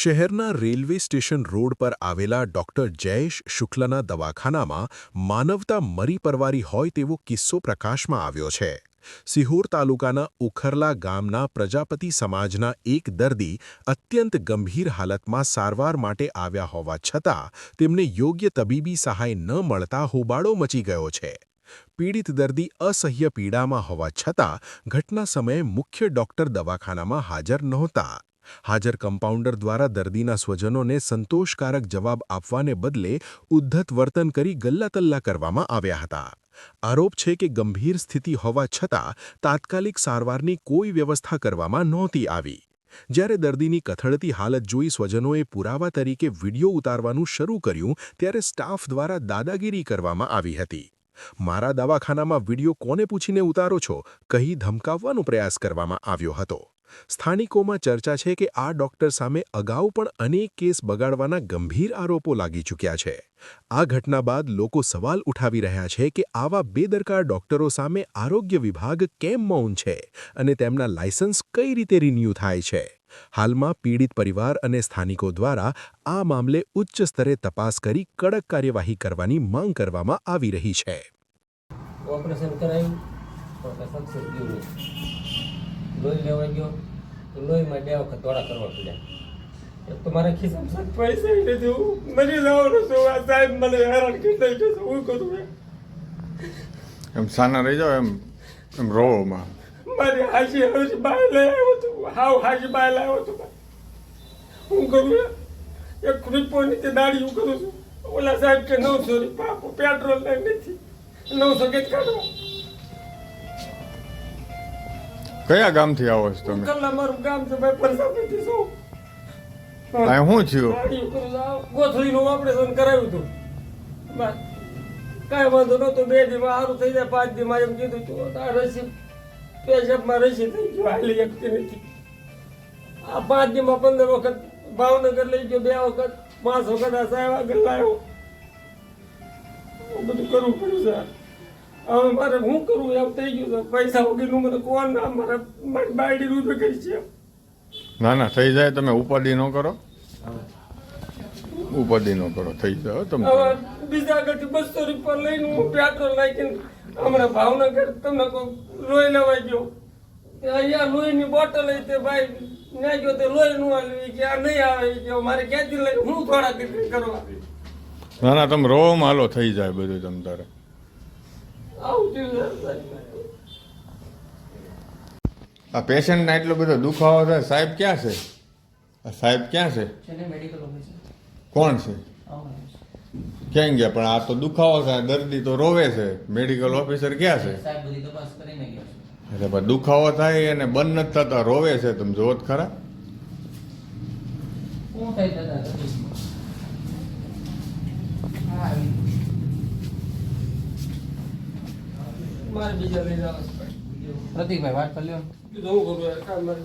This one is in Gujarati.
શહેરના રેલવે સ્ટેશન રોડ પર આવેલા ડૉક્ટર જયેશ શુક્લના દવાખાનામાં માનવતા મરી પરવારી હોય તેવો કિસ્સો પ્રકાશમાં આવ્યો છે। સિહોર તાલુકાના ઉખરલા ગામના પ્રજાપતિ સમાજના એક દર્દી અત્યંત ગંભીર હાલતમાં સારવાર માટે આવ્યા હોવા છતાં તેમને યોગ્ય તબીબી સહાય ન મળતા હોબાળો મચી ગયો છે। પીડિત દર્દી અસહ્ય પીડામાં હોવા છતાં ઘટના સમયે મુખ્ય ડૉક્ટર દવાખાનામાં હાજર નહોતા। હાજર કમ્પાઉન્ડર દ્વારા દર્દીના સ્વજનોને સંતોષકારક જવાબ આપવાને બદલે ઉદ્ધત વર્તન કરી ગલ્લાતલ્લા કરવામાં આવ્યા હતા। આરોપ છે કે ગંભીર સ્થિતિ હોવા છતાં તાત્કાલિક સારવારની કોઈ વ્યવસ્થા કરવામાં નહોતી આવી। જ્યારે દર્દીની કથળતી હાલત જોઈ સ્વજનોએ પુરાવા તરીકે વિડીયો ઉતારવાનું શરૂ કર્યું ત્યારે સ્ટાફ દ્વારા દાદાગીરી કરવામાં આવી હતી। મારા દવાખાનામાં વિડીયો કોને પૂછીને ઉતારો છો કહી ધમકાવવાનો પ્રયાસ કરવામાં આવ્યો હતો। સ્થાનિકોમાં ચર્ચા છે કે આ ડૉક્ટર સામે અગાઉ પણ અનેક કેસ બગાડવાના ગંભીર આરોપો લાગી ચૂક્યા છે। આ ઘટના બાદ લોકો સવાલ ઉઠાવી રહ્યા છે કે આવા બેદરકાર ડૉક્ટરો સામે આરોગ્ય વિભાગ કેમ મૌન છે અને તેમના લાયસન્સ કઈ રીતે રિન્યૂ થાય છે। હાલમાં પીડિત પરિવાર અને સ્થાનિકો દ્વારા આ મામલે ઉચ્ચ સ્તરે તપાસ કરી કડક કાર્યવાહી કરવાની માંગ કરવામાં આવી રહી છે। ઓપરેશન કરાયું તો સક્સેસ ગયું નહીં। લોહી લેવા ગયો તો લોહીમાં 2 વખત દોડા કરવા પડ્યા। એક તો મારા ખિસ્સામાં પૈસા નથી, હું મરી જવાનું છું। આ સાહેબ મને હેરાન કરી દે છે, હું કરું એમ સાના રહી જાવ એમ રોમાં મારી હાજી હવે બાય લઈ આવ્યો તો હાજી બાય લાવ્યો તો હું કરું એક રૂપિયો નીચે દાડી હું કરું છું। ઓલા સાહેબ કે 900 રૂપિયા પેટ્રોલ નથી, 900 કે કાઢો। કયા ગામથી આવો છો તમે? કલ્લા મારું ગામ છે ભાઈ, પરસાપીથી છું। આ શું થયું? ગોથળીનું ઓપરેશન કરાવ્યું હતું, બસ કાંઈ વાંધો નહોતો। 2 દીમાં સારું થઈ જાય, 5 દીમાં એમ કીધું હતું આ રસી પેશાબમાં રસી થઈ ગયું, હાલી શકતી નથી। આ 5 દીમાં 15 વખત ભાવનગર લઈ ગયો, 2 વખત 5 વખત આ સાહેબ આગળ લાવ્યો। બધું કરવું પડ્યું છે। હવે મારે શું કરવું એમ થઈ ગયું છે। પૈસા વગરનું મને કોણ મારી બાયડી રૂપે કરી છે। ના ના થઈ જાય, તમે ઉપાધિ ન કરો, ઉપાધિ ન કરો, થઈ જાય તમે। હવે બીજા આગળથી 200 રૂપિયા લઈને હું પેટ્રોલ નાખીને હમણાં ભાવનગર તમને લોહી લેવા ગયો, અહીંયા લોહીની બોટલ આવી તે ભાઈ ત્યાં ગયો તે લોહી નું આવી કે આ નહીં આવે કે મારે ક્યાંથી લઈ હું થોડા કરવા। ના ના તમે રોમાં હાલો, થઈ જાય બધું તમ તારે। આ પેશન્ટને એટલો બધો દુખાવો થાય, સાહેબ ક્યાં છે? આ સાહેબ ક્યાં છે? કોણ છે? ક્યાં ગયા? પણ આ તો દુખાવો થાય, દર્દી તો રોવે છે, મેડિકલ ઓફિસર ક્યાં છે? એટલે પણ દુખાવો થાય અને બંધ નથી થતા, રોવે છે, તમે જોવો જ ખરા। મારે બીજા લઈ જવા પ્રતિકભાઈ વાત કરી લ્યો, કીધું હું કરું કામ મારે